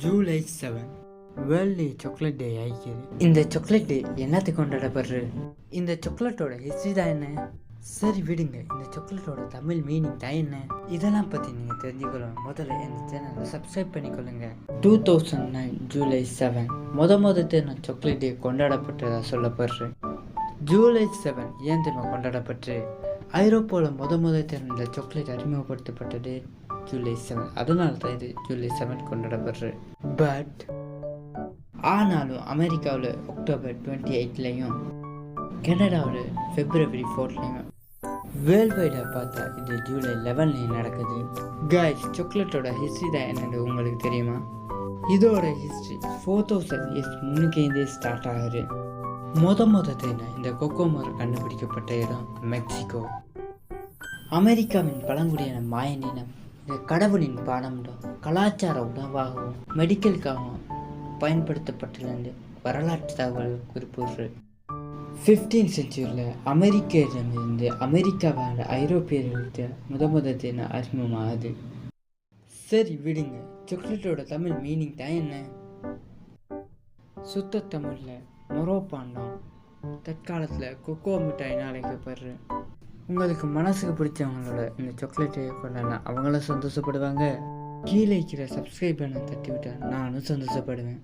July 7 world chocolate day ஆகிக்குது. இந்த chocolate டே என்னத்துக்கு கொண்டாடப்படுறது? இந்த சாக்லேட்டோட ஹிஸ்ட்ரி தான் என்ன? சரி விடுங்க, இந்த சாக்லேட்டோட தமிழ் மீனிங் தான் என்ன? இதெல்லாம் பற்றி நீங்கள் தெரிஞ்சுக்கணும். முதல்ல இந்த சேனலை சப்ஸ்கிரைப் பண்ணிக்கொள்ளுங்க. 2009 ஜூலை 7 முதல் சாக்லேட் டே கொண்டாடப்பட்டதாக சொல்லப்படுறேன். ஜூலை 7 ஏன் தெரியுமா கொண்டாடப்பட்டு? ஐரோப்பாவில் முதல் இந்த சாக்லேட் அறிமுகப்படுத்தப்பட்டது ஜூலை 7. அதனால தான் இது ஜூலை 7 கொண்டாடப்படுறது. பட் ஆனாலும் அமெரிக்காவில் அக்டோபர் 28லையும் கனடாவில் February 4லையும் வேர்ல்டு வைடாக பார்த்தா இது ஜூலை 11லையும் நடக்குது. கைஸ், சாக்லேட்டோட ஹிஸ்ட்ரி தான் என்னன்னு உங்களுக்கு தெரியுமா? இதோட ஹிஸ்ட்ரி 4000 இயர்ஸ் முன்னுக்கேந்தே ஸ்டார்ட் ஆகுது. இந்த கொக்கோ மரம் கண்டுபிடிக்கப்பட்ட இடம் மெக்சிகோ. அமெரிக்காவின் பழங்குடியான மாயன் இனம் இந்த கடவுளின் பானம்தான் கலாச்சார உணவாகவும் மெடிக்கலுக்காகவும் பயன்படுத்தப்பட்டிருந்து வரலாற்று தகவல் குறிப்பிடுறது. 15th centuryல அமெரிக்கரிடமிருந்து அமெரிக்காவான ஐரோப்பியர்களுக்கு முதல் அறிமுகமாகுது. சரி விடுங்க, சாக்லேட்டோட தமிழ் மீனிங் தான் என்ன? சுத்த தமிழில் மொரோப்பான்தான் தற்காலத்தில் கொக்கோ மிட்டாயின்னு அழைக்கப்படுற. உங்களுக்கு மனசுக்கு பிடிச்சவங்களோட இந்த சாக்லேட்டை கொண்டாடலாம், அவங்களும் சந்தோஷப்படுவாங்க. கீழே இருக்கிற சப்ஸ்கிரைப் பண்ண தட்டி விட்டால் நானும் சந்தோஷப்படுவேன்.